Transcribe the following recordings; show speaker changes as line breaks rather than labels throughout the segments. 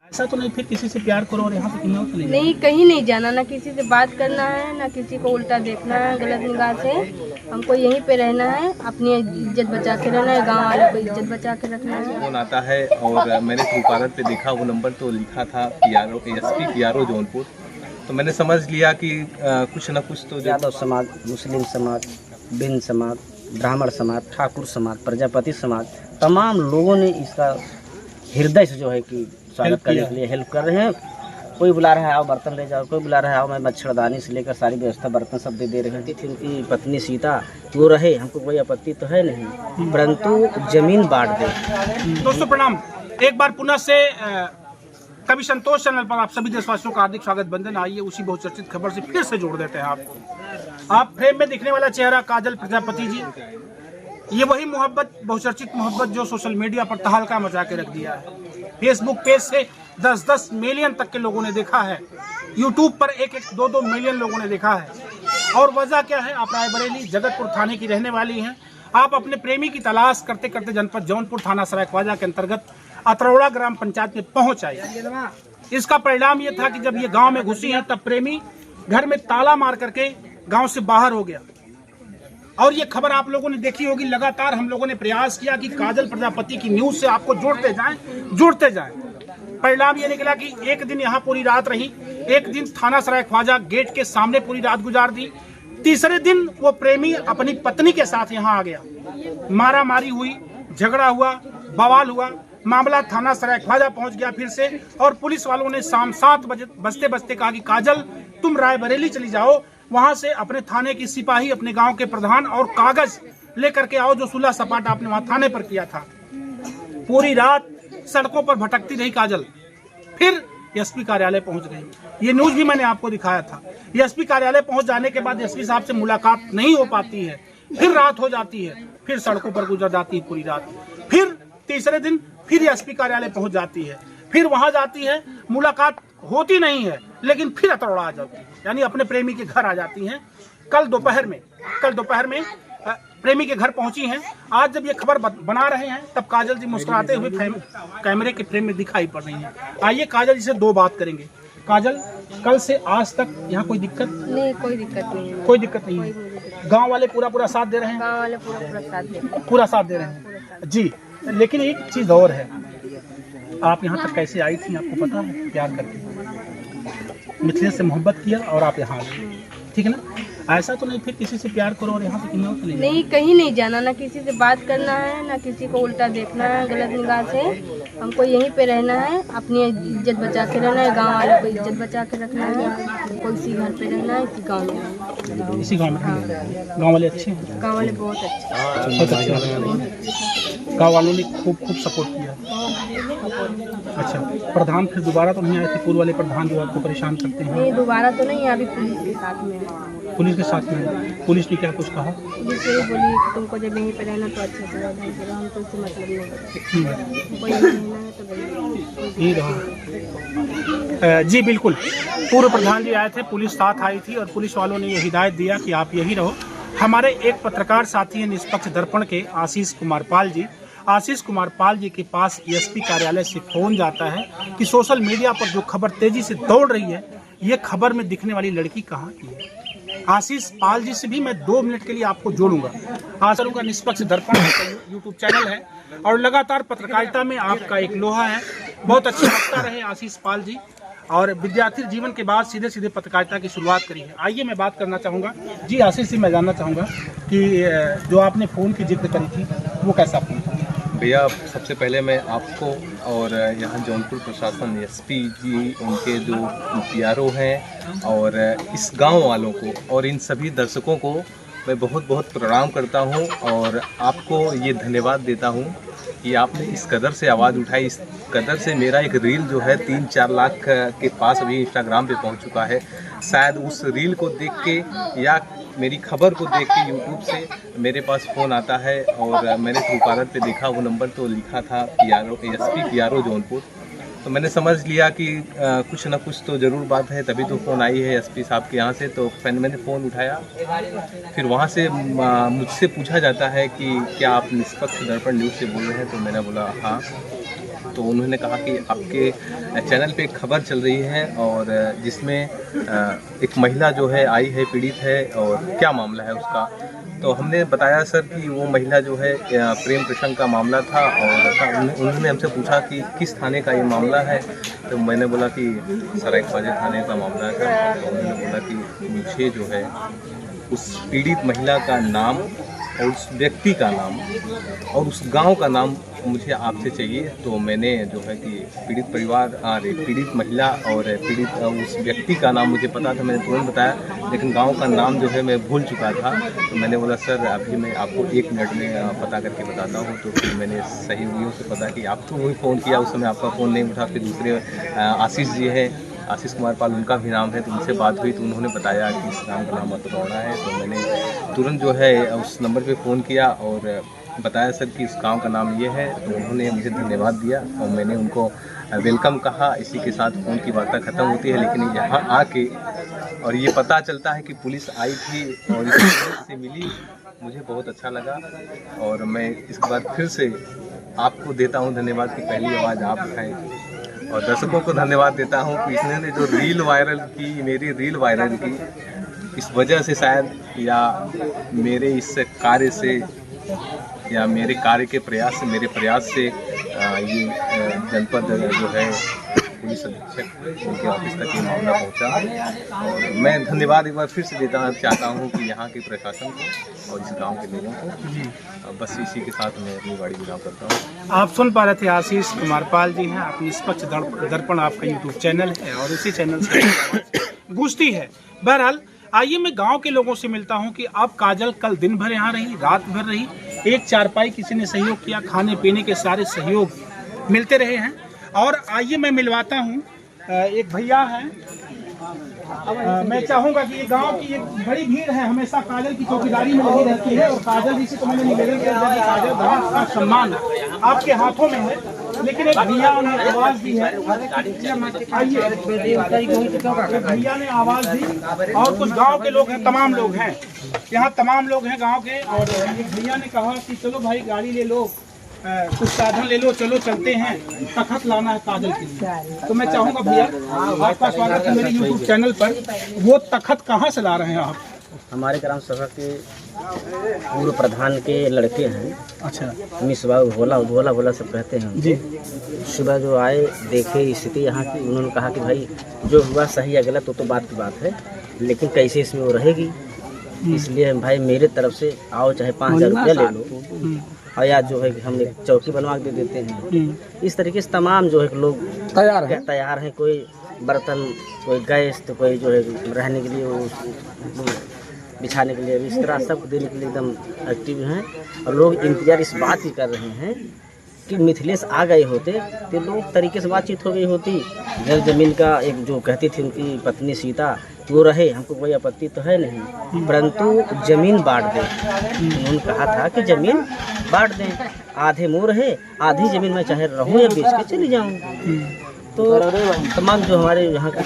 ऐसा तो नहीं फिर किसी से प्यार करो और यहाँ से कहीं और चले जाओ?
नहीं, कहीं नहीं जाना, ना किसी से बात करना है, ना किसी को उल्टा देखना है गलत निगाह से। हमको यहीं पे रहना है, अपनी इज्जत बचा के रहना है, गांव वालों को इज्जत बचा के रखना है।
फोन आता है और मैंने ट्रूकॉलर पे देखा वो नंबर तो लिखा था PRO ASP PRO जौनपुर। तो मैंने समझ लिया कि कुछ न कुछ तो
यादव समाज, मुस्लिम समाज, बिन समाज, ब्राह्मण समाज, ठाकुर समाज, प्रजापति समाज, तमाम लोगों ने इसका हृदय से जो है कि स्वागत करने के लिए हेल्प कर रहे हैं। कोई बुला रहा है आओ बर्तन ले जाओ, कोई बुला रहा है आओ मैं मच्छरदानी से लेकर सारी व्यवस्था बर्तन सब दे रहे थे। फिर उनकी पत्नी सीता वो रहे, हमको कोई आपत्ति तो है नहीं, परंतु जमीन बांट दे।
दोस्तों प्रणाम, एक बार पुनः से कवि संतोष चैनल पर आप सभी देशवासियों का हार्दिक स्वागत बंधन। आइए उसी बहुचर्चित खबर से फिर से जोड़ देते हैं आपको। आप फ्रेम में दिखने वाला चेहरा काजल प्रजापति जी, ये वही मोहब्बत, बहुचर्चित मोहब्बत जो सोशल मीडिया पर तहलका मचा के रख दिया है। फेसबुक पेज से 10-10 मिलियन तक के लोगों ने देखा है, यूट्यूब पर 1-1, 2-2 मिलियन लोगों ने देखा है। और वजह क्या है? आप रायबरेली जगतपुर थाने की रहने वाली हैं। आप अपने प्रेमी की तलाश करते करते जनपद जौनपुर थाना सराय ख्वाजा के अंतर्गत अतरौड़ा ग्राम पंचायत में पहुंच आई। इसका परिणाम ये था कि जब ये गांव में घुसी है तब प्रेमी घर में ताला मार करके गांव से बाहर हो गया। और ये खबर आप लोगों ने देखी होगी। लगातार हम लोगों ने प्रयास किया कि काजल प्रजापति की न्यूज से आपको जुड़ते जाएं। परिणाम ये निकला कि एक दिन यहाँ पूरी रात रही, एक दिन थाना सराय ख्वाजा गेट के सामने पूरी रात गुजार दी। तीसरे दिन वो प्रेमी अपनी पत्नी के साथ यहाँ आ गया। मारा मारी हुई, झगड़ा हुआ, बवाल हुआ, मामला थाना सराय ख्वाजा पहुंच गया फिर से। और पुलिस वालों ने शाम 7 बजे बजते बजते कहा कि काजल तुम रायबरेली चली जाओ, वहां से अपने थाने की सिपाही, अपने गांव के प्रधान और कागज लेकर के आओ जो सुलह सपाटा आपने वहां थाने पर किया था। पूरी रात सड़कों पर भटकती रही काजल, फिर एसपी कार्यालय पहुंच गई। ये न्यूज भी मैंने आपको दिखाया था। एसपी कार्यालय पहुंच जाने के बाद एसपी साहब से मुलाकात नहीं हो पाती है, फिर रात हो जाती है, फिर सड़कों पर गुजर जाती है पूरी रात। फिर तीसरे दिन फिर एसपी कार्यालय पहुंच जाती है, फिर वहां जाती है, मुलाकात होती नहीं है, लेकिन फिर अतरौड़ा आ जाती है, यानी अपने प्रेमी के घर आ जाती हैं। कल दोपहर में प्रेमी के घर पहुंची हैं। आज जब ये खबर बना रहे हैं तब काजल जी मुस्कुराते हुए कैमरे के फ्रेम में दिखाई पड़ रही हैं। आइए काजल जी से 2 बात करेंगे। काजल, कल से आज तक यहाँ कोई दिक्कत
नहीं? कोई दिक्कत नहीं है।
कोई दिक्कत नहीं है। गांव वाले पूरा साथ दे रहे हैं?
गांव वाले
पूरा साथ दे रहे हैं जी। लेकिन एक चीज और है, आप यहाँ तक कैसे आई थी आपको पता है? प्यार करके मिथिलेश से मोहब्बत किया और आप यहाँ आ गए, ठीक है ना? ऐसा तो नहीं फिर किसी से प्यार करो और यहाँ से कहीं और चले जाओ?
नहीं, कहीं नहीं जाना, ना किसी से बात करना है, ना किसी को उल्टा देखना है गलत निगाह से। हमको यहीं पे रहना है, अपनी इज्जत बचा के रहना है, गांव वालों को इज्जत बचा के रखना है। कोई इसी घर पे रहना है, इसी गांव में।
इसी गांव में? गांव वाले अच्छे हैं?
गांव वाले बहुत अच्छे,
गांव वालों ने खूब सपोर्ट किया। अच्छा, प्रधान फिर दोबारा तो नहीं आए थे? पूर्व वाले प्रधान जो आपको परेशान करते हैं?
नहीं, दोबारा तो नहीं, अभी पुलिस के साथ में है।
पुलिस के साथ में? पुलिस ने क्या कुछ कहा?
पुलिस यही बोली कि तुमको जब यहीं पे रहना तो अच्छे से रहो, हम तो इससे मतलब नहीं है, कोई रहना है तो
यही रहो। जी बिल्कुल, पूर्व प्रधान जी आए थे, पुलिस साथ आई थी और पुलिस वालों ने ये हिदायत दिया कि आप यही रहो। हमारे एक पत्रकार साथी हैं निष्पक्ष दर्पण के, आशीष कुमार पाल जी। आशीष कुमार पाल जी के पास एसपी कार्यालय से फोन जाता है कि सोशल मीडिया पर जो खबर तेजी से दौड़ रही है, ये खबर में दिखने वाली लड़की कहाँ की है। आशीष पाल जी से भी मैं 2 मिनट के लिए आपको जोड़ूंगा। आशा करूंगा निष्पक्ष दर्पण यूट्यूब चैनल है और लगातार पत्रकारिता में आपका एक लोहा है। बहुत अच्छे वक्ता रहे आशीष पाल जी, और विद्यार्थी जीवन के बाद सीधे सीधे पत्रकारिता की शुरुआत करी है। आइए मैं बात करना चाहूँगा जी आशीष जी, मैं जानना चाहूँगा कि जो आपने फ़ोन की जिक्र करी थी वो कैसा फ़ोन था?
भैया, सबसे पहले मैं आपको और यहाँ जौनपुर प्रशासन, एसपी जी, उनके जो PRO हैं और इस गांव वालों को और इन सभी दर्शकों को मैं बहुत बहुत प्रणाम करता हूं और आपको ये धन्यवाद देता हूं कि आपने इस कदर से आवाज़ उठाई। इस कदर से मेरा एक रील जो है 3-4 लाख के पास अभी इंस्टाग्राम पे पहुंच चुका है। शायद उस रील को देख के या मेरी खबर को देख के यूट्यूब से मेरे पास फ़ोन आता है और मैंने ट्रूकॉलर पे देखा वो नंबर तो लिखा था PRO ASP PRO जौनपुर। तो मैंने समझ लिया कि कुछ ना कुछ तो ज़रूर बात है, तभी तो फ़ोन आई है एसपी साहब के यहाँ से। तो मैंने फ़ोन उठाया, फिर वहाँ से मुझसे पूछा जाता है कि क्या आप निष्पक्ष दर्पण न्यूज़ से बोल रहे हैं? तो मैंने बोला हाँ। तो उन्होंने कहा कि आपके चैनल पे एक खबर चल रही है और जिसमें एक महिला जो है आई है, पीड़ित है, और क्या मामला है उसका। तो हमने बताया सर कि वो महिला जो है प्रेम प्रसंग का मामला था, और उन्होंने हमसे पूछा कि किस थाने का ये मामला है। तो मैंने बोला कि सरायख्वाजा थाने का मामला है। तो उन्होंने बोला कि मुझे जो है उस पीड़ित महिला का नाम और उस व्यक्ति का नाम और उस गांव का नाम मुझे आपसे चाहिए। तो मैंने जो है कि पीड़ित परिवार पीड़ित महिला और पीड़ित उस व्यक्ति का नाम मुझे पता था, मैंने तुरंत बताया, लेकिन गांव का नाम जो है मैं भूल चुका था। तो मैंने बोला सर अभी मैं आपको 1 मिनट में पता करके बताता हूँ। तो फिर मैंने सहयोगियों से पता कि आपको वही फ़ोन किया, उस समय आपका फ़ोन नहीं उठा। फिर दूसरे आशीष जी हैं, आशीष कुमार पाल उनका भी नाम है, तो उनसे बात हुई तो उन्होंने बताया कि इस नाम का नाम अतरौड़ा है। तो मैंने तुरंत जो है उस नंबर पे फ़ोन किया और बताया सर कि इस गांव का नाम ये है। तो उन्होंने मुझे धन्यवाद दिया और मैंने उनको वेलकम कहा। इसी के साथ फ़ोन की वार्ता ख़त्म होती है। लेकिन यहाँ आके और ये पता चलता है कि पुलिस आई थी और इस पुलिस से मिली, मुझे बहुत अच्छा लगा। और मैं इसके बाद फिर से आपको देता हूँ धन्यवाद कि पहली आवाज़ आप उठाएँ, और दर्शकों को धन्यवाद देता हूँ कि इन्होंने जो रील वायरल की, मेरी रील वायरल की, इस वजह से शायद या मेरे इस कार्य से या मेरे कार्य के प्रयास से, मेरे प्रयास से ये जनपद जो है पुलिस अधीक्षक उनके ऑफिस तक ये मामला पहुंचा। और मैं धन्यवाद एक बार फिर से देना चाहता हूं कि यहाँ के प्रशासन को और इस गांव के लोगों को। बस इसी के साथ मैं अपनी गाड़ी विराम करता हूँ।
आप सुन पा रहे थे आशीष कुमार पाल जी हैं, अपनी निष्पक्ष दर्पण आपका यूट्यूब चैनल है और इसी चैनल से गूंजती है। बहरहाल आइए मैं गांव के लोगों से मिलता हूं कि अब काजल कल दिन भर यहाँ रही, रात भर रही, एक चारपाई किसी ने सहयोग किया, खाने पीने के सारे सहयोग मिलते रहे हैं। और आइए मैं मिलवाता हूं, एक भैया हैं, मैं चाहूंगा कि ये गांव की एक बड़ी भीड़ है, हमेशा काजल की चौकीदारी में लगी रहती है और काजल जी से तो मैंने निवेदन किया था कि काजल गांव का सम्मान आपके हाथों में है, लेकिन एक भैया ने आवाज दी है, आइए भैया ने आवाज दी और कुछ गांव के लोग हैं, तमाम लोग हैं यहाँ, तमाम लोग हैं गांव के। और एक भैया ने कहा कि चलो भाई गाड़ी ले लो, कुछ साधन ले लो, चलो चलते हैं, तखत लाना है काजल के लिए। तो मैं चाहूँगा भैया आपका स्वागत है मेरे यूट्यूब चैनल पर। वो तखत कहाँ से ला रहे हैं आप?
हमारे ग्राम सभा के पूर्व प्रधान के लड़के हैं।
अच्छा,
मिस बाबू भोला भोला भोला सब कहते हैं
जी।
सुबह जो आए देखे स्थिति यहाँ की, उन्होंने कहा कि भाई जो हुआ सही या गलत वो तो बात की बात है, लेकिन कैसे इसमें वो रहेगी, इसलिए भाई मेरे तरफ से आओ चाहे 5000 रुपया ले लो और या जो है कि हम एक चौकी बनवा के दे देते हैं। इस तरीके से तमाम जो है लोग तैयार हैं, कोई बर्तन, कोई गैस, तो कोई जो है रहने के लिए वो बिछाने के लिए, इस तरह सब देने के लिए एकदम एक्टिव हैं। और लोग इंतजार इस बात की कर रहे हैं कि मिथिलेश आ गए होते तो लोग तरीके से बातचीत हो गई होती। जब जमीन का एक जो कहती थी उनकी पत्नी सीता, वो रहे, हमको कोई आपत्ति तो है नहीं, परंतु जमीन बांट दें। उन्होंने कहा था कि जमीन बांट दें, आधे मुँह रहे, आधी जमीन में चाहे रहूँ या बेच के चली जाऊँ। तो तमाम जो हमारे यहाँ के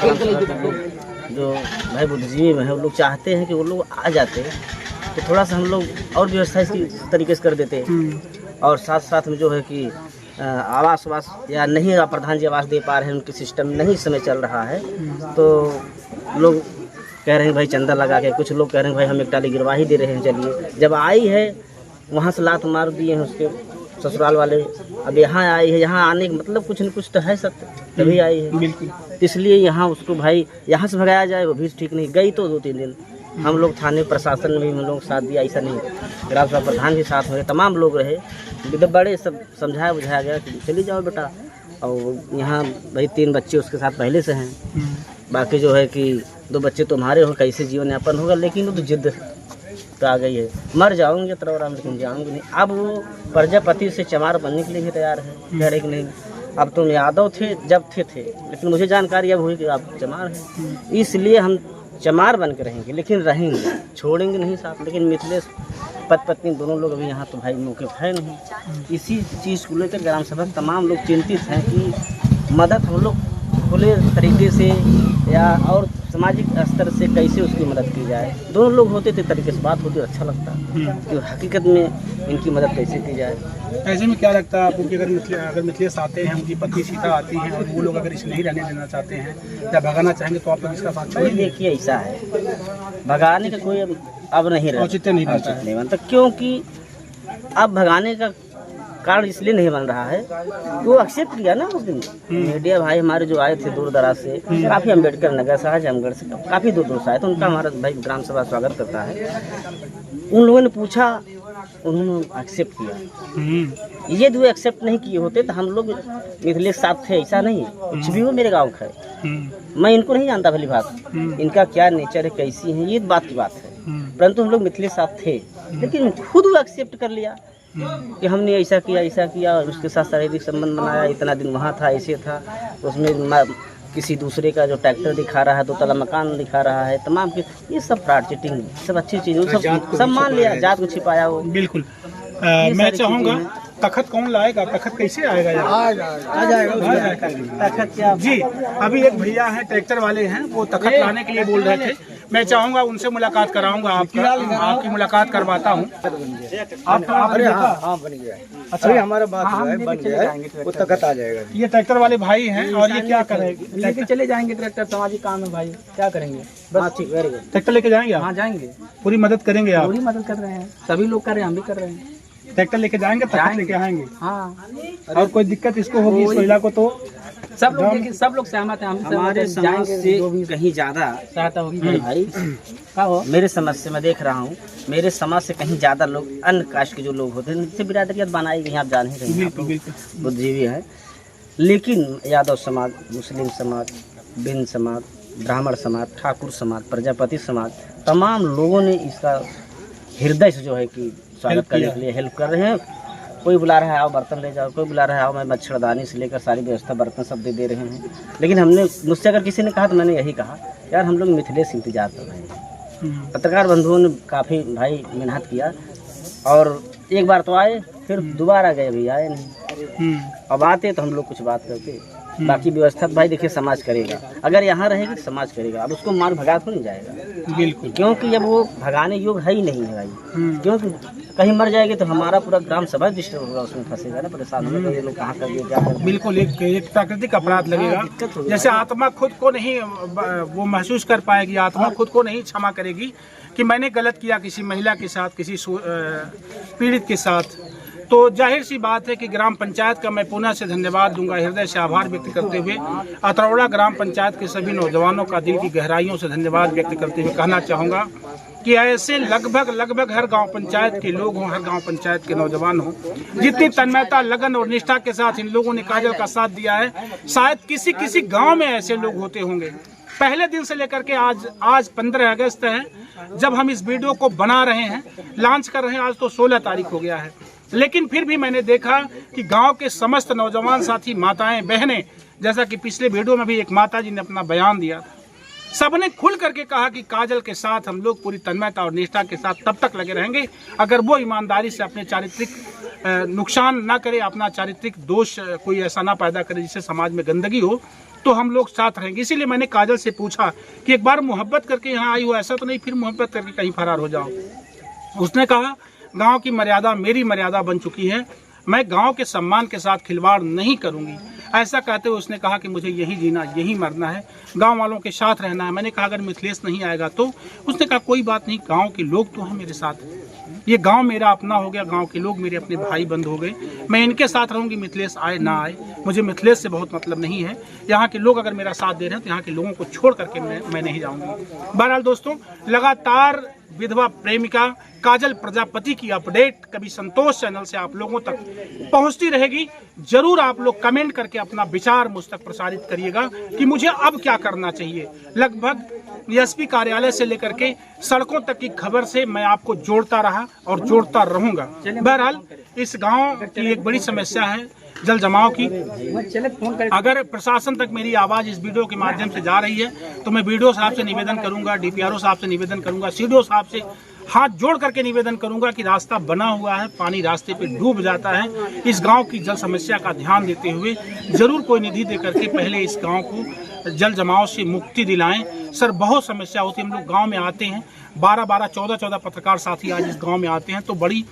जो भाई बुद्धिजीवी में है, वो लोग चाहते हैं कि वो लोग आ जाते तो थोड़ा सा हम लोग और व्यवस्था इसकी तरीके से कर देते। और साथ साथ में जो है कि आवास या नहीं, प्रधान जी आवास दे पा रहे हैं, उनके सिस्टम नहीं समय चल रहा है, तो लोग कह रहे हैं भाई चंदा लगा के, कुछ लोग कह रहे हैं भाई हम एक टाली गिरवा ही दे रहे हैं। चलिए, जब आई है वहाँ से लात मार दिए हैं उसके ससुराल वाले, अब यहाँ आई है, यहाँ आने का मतलब कुछ न कुछ तो है सत्य, तभी आई है। इसलिए यहाँ उसको भाई यहाँ से भगाया जाए वो भी ठीक नहीं। गई तो 2-3 दिन हम लोग थाने प्रशासन ने भी हम लोग साथ दिया, ऐसा नहीं, ग्राम सभा प्रधान के साथ में तमाम लोग रहे, बड़े सब समझाया बुझाया गया कि चली जाओ बेटा। और यहाँ भाई 3 बच्चे उसके साथ पहले से हैं, बाकी जो है कि 2 बच्चे तुम्हारे हो, कैसे जीवन यापन होगा। लेकिन वो तो जिद तो आ गई है, मर जाऊँगे तरवराम लेकिन जाऊँगी नहीं। अब वो प्रजापति से चमार बनने के लिए भी तैयार है, कह रहे कि नहीं अब तुम यादव थे जब थे, लेकिन मुझे जानकारी अब हुई कि आप चमार हैं, इसलिए हम चमार बन के रहेंगे, लेकिन रहेंगे, छोड़ेंगे नहीं साथ। लेकिन मिथिलेश पत्नी दोनों लोग अभी यहाँ तो भाई मौके है नहीं। इसी चीज़ को लेकर ग्राम सभा तमाम लोग चिंतित हैं कि मदद हम लोग खुले तरीके से या और सामाजिक स्तर से कैसे उसकी मदद की जाए। दोनों लोग होते थे तरीके से बात होती और अच्छा लगता कि हकीकत में इनकी मदद कैसे की जाए।
ऐसे में क्या लगता है आपको कि अगर मिथिलेश आते हैं, उनकी पत्नी सीता आती हैं और वो लोग अगर इसे नहीं रहने देना चाहते हैं या भगाना चाहेंगे तो आप लोग इसका साथ
कोई
छोड़ेंगे?
देखिए ऐसा है, भगाने का कोई अब नहीं रहता,
औचित्य नहीं बनता
औचित्य नहीं बनता, क्योंकि अब भगाने का कारण इसलिए नहीं बन रहा है, वो एक्सेप्ट किया ना उस दिन मीडिया भाई हमारे जो आए थे दूर दराज से, काफ़ी अम्बेडकर नगर से, आजमगढ़ से काफ़ी दूर दूर से आए, तो उनका हमारा भाई ग्राम सभा स्वागत करता है। उन लोगों ने पूछा, उन्होंने एक्सेप्ट किया। ये दो एक्सेप्ट नहीं किए होते तो हम लोग मिथिलेश साथ थे, ऐसा नहीं है। कुछ भी हो मेरे गाँव का है, मैं इनको नहीं जानता भली बात, इनका क्या नेचर है, कैसी है, ये बात की बात है, परंतु हम लोग मिथिलेश साथ थे, लेकिन खुद वो एक्सेप्ट कर लिया कि हमने ऐसा किया और उसके साथ शारीरिक संबंध बनाया, इतना दिन वहाँ था, ऐसे था, उसमें किसी दूसरे का जो ट्रैक्टर दिखा रहा है, दो तला मकान दिखा रहा है, तमाम के ये सब फ्रॉड चीटिंग, सब अच्छी चीज़ सब मान लिया, जात को छिपाया वो।
बिल्कुल। मैं चाहूँगा तखत कौन लाएगा, तखत कैसे आएगा यार? आ जाएगा
तखत क्या
जी। अभी एक भैया हैं, ट्रैक्टर वाले हैं, वो तखत लाने के लिए बोल रहे थे। मैं चाहूँगा उनसे मुलाकात कराऊंगा, आपकी मुलाकात करवाता हूँ।
हाँ बन गया है। अच्छा हमारा बात है, बन गया है, वो तखत आ जाएगा।
ये ट्रैक्टर वाले भाई हैं और ये क्या करेंगे?
लेके चले जाएंगे ट्रैक्टर, सामाजिक काम है भाई, क्या करेंगे?
बस ठीक, वेरी गुड।
ट्रैक्टर लेके जाएंगे आप?
हाँ जाएंगे,
पूरी मदद करेंगे आप?
पूरी मदद कर रहे हैं, सभी लोग कर रहे हैं, हम भी कर रहे हैं।
ट्रैक्टर लेके जाएंगे, तखत लेके आएंगे।
हाँ
और कोई दिक्कत इसको होगी इस महिला को तो
सब लोग देखिए, सब लोग सहमत हैं, हम
हमारे समाज से कहीं ज़्यादा
सहायता होगी
भाई,
क्या हो।
मेरे समझ से मैं देख रहा हूँ, मेरे समाज से कहीं ज़्यादा लोग अन्य कास्ट के जो लोग होते हैं, नित्य बिरादरियत बनाई गई, आप जान ही रहे हैं, बुद्धिजीवी है, लेकिन यादव समाज, मुस्लिम समाज, बिन समाज, ब्राह्मण समाज, ठाकुर समाज, प्रजापति समाज, तमाम लोगों ने इसका हृदय से जो है कि स्वागत करने के लिए हेल्प कर रहे हैं। कोई बुला रहा है आओ बर्तन ले जाओ, कोई बुला रहा है आओ मैं मच्छरदानी से लेकर सारी व्यवस्था बर्तन सब दे रहे हैं। लेकिन हमने, मुझसे अगर किसी ने कहा तो मैंने यही कहा, यार हम लोग मिथिलेश इंतजार कर रहे हैं। पत्रकार बंधुओं ने काफ़ी भाई मेहनत किया और एक बार तो आए, फिर दोबारा गए, अभी आए नहीं। अब आते तो हम लोग कुछ बात करते, बाकी व्यवस्था तो भाई देखिए समाज करेगा, अगर यहाँ रहेगी तो समाज करेगा, अब उसको मार भगा तो नहीं जाएगा
बिल्कुल,
क्योंकि जब वो भगाने योग्य है ही नहीं है भाई, क्योंकि कहीं मर जाएगी तो हमारा पूरा ग्राम सभा डिस्टर्ब होगा, उसमें फंसेगा ना, परेशान होगा, ये लोग कहाँ कर दिए क्या कर दिए।
बिल्कुल एक प्राकृतिक अपराध लगेगा। जैसे आत्मा खुद को नहीं वो महसूस कर पाएगी, आत्मा खुद को नहीं क्षमा करेगी कि मैंने गलत किया किसी महिला के साथ, किसी पीड़ित के साथ, तो जाहिर सी बात है कि ग्राम पंचायत का मैं पुनः से धन्यवाद दूंगा, हृदय से आभार व्यक्त करते हुए अतरौड़ा ग्राम पंचायत के सभी नौजवानों का दिल की गहराइयों से धन्यवाद व्यक्त करते हुए कहना चाहूँगा कि ऐसे लगभग हर गांव पंचायत के लोग हों, हर गांव पंचायत के नौजवान हों, जितनी तन्मयता, लगन और निष्ठा के साथ इन लोगों ने काजल का साथ दिया है, शायद किसी गांव में ऐसे लोग होते होंगे। पहले दिन से लेकर के आज 15 अगस्त है, जब हम इस वीडियो को बना रहे हैं, लॉन्च कर रहे हैं, आज तो 16 तारीख हो गया है, लेकिन फिर भी मैंने देखा कि गांव के समस्त नौजवान साथी, माताएं, बहनें, जैसा कि पिछले वीडियो में भी एक माता जी ने अपना बयान दिया था, सबने खुल करके कहा कि काजल के साथ हम लोग पूरी तन्मयता और निष्ठा के साथ तब तक लगे रहेंगे अगर वो ईमानदारी से अपने चारित्रिक नुकसान ना करे, अपना चारित्रिक दोष कोई ऐसा ना पैदा करे जिससे समाज में गंदगी हो, तो हम लोग साथ रहेंगे। इसीलिए मैंने काजल से पूछा कि एक बार मोहब्बत करके यहाँ आई हो, ऐसा तो नहीं फिर मोहब्बत करके कहीं फरार हो जाओ। उसने कहा गांव की मर्यादा मेरी मर्यादा बन चुकी है, मैं गांव के सम्मान के साथ खिलवाड़ नहीं करूंगी। ऐसा कहते हुए उसने कहा कि मुझे यही जीना, यही मरना है, गांव वालों के साथ रहना है। मैंने कहा अगर मिथिलेश नहीं आएगा तो? उसने कहा कोई बात नहीं, गांव के लोग तो हैं मेरे साथ, ये गांव मेरा अपना हो गया, गांव के लोग मेरे अपने भाई बंद हो गए, मैं इनके साथ रहूंगी, मिथिलेश आए ना आए मुझे मिथिलेश से बहुत मतलब नहीं है। यहाँ के लोग अगर मेरा साथ दे रहे हैं तो यहाँ के लोगों को छोड़ करके मैं नहीं जाऊंगी। बहरहाल दोस्तों, लगातार विधवा प्रेमिका काजल प्रजापति की अपडेट कभी संतोष चैनल से आप लोगों तक पहुंचती रहेगी। जरूर आप लोग कमेंट करके अपना विचार मुझ तक प्रसारित करिएगा कि मुझे अब क्या करना चाहिए। लगभग एसपी कार्यालय से लेकर के सड़कों तक की खबर से मैं आपको जोड़ता रहा और जोड़ता रहूंगा। बहरहाल इस गांव की एक बड़ी समस्या है जल जमाव की। अगर प्रशासन तक मेरी आवाज इस वीडियो के माध्यम से जा रही है तो मैं वीडियो साहब से निवेदन करूंगा, डीपीआरओ साहब से निवेदन करूंगा, सीडीओ साहब से, हाथ जोड़ करके निवेदन करूंगा कि रास्ता बना हुआ है, पानी रास्ते पे डूब जाता है। इस गांव की जल समस्या का ध्यान देते हुए जरूर कोई निधि दे करके पहले इस गांव को जल जमाव से मुक्ति दिलाएं। सर बहुत समस्या होती है, हम लोग गांव में आते हैं, 12-12, 14-14 पत्रकार साथी आज इस गांव में आते हैं तो बड़ी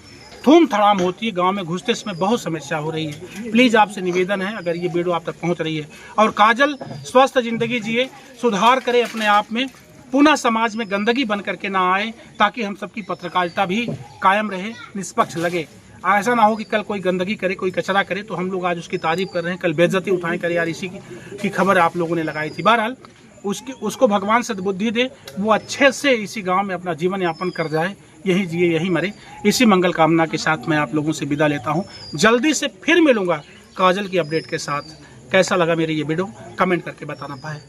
धूम धड़ाम होती है। गांव में घुसते समय बहुत समस्या हो रही है। प्लीज़ आपसे निवेदन है, अगर ये वीडियो आप तक पहुंच रही है, और काजल स्वस्थ जिंदगी जिए, सुधार करे अपने आप में, पुनः समाज में गंदगी बन करके ना आए, ताकि हम सबकी पत्रकारिता भी कायम रहे, निष्पक्ष लगे। ऐसा ना हो कि कल कोई गंदगी करे, कोई कचरा करे तो हम लोग आज उसकी तारीफ कर रहे हैं, कल बेइज्जती उठाएं करे यार इसी की खबर आप लोगों ने लगाई थी। बहरहाल उसको भगवान सद्बुद्धि दे, वो अच्छे से इसी गांव में अपना जीवन यापन कर जाए, यही जिए यही मरे। इसी मंगल कामना के साथ मैं आप लोगों से विदा लेता हूं। जल्दी से फिर मिलूंगा काजल की अपडेट के साथ। कैसा लगा मेरी ये वीडियो कमेंट करके बताना। बाय।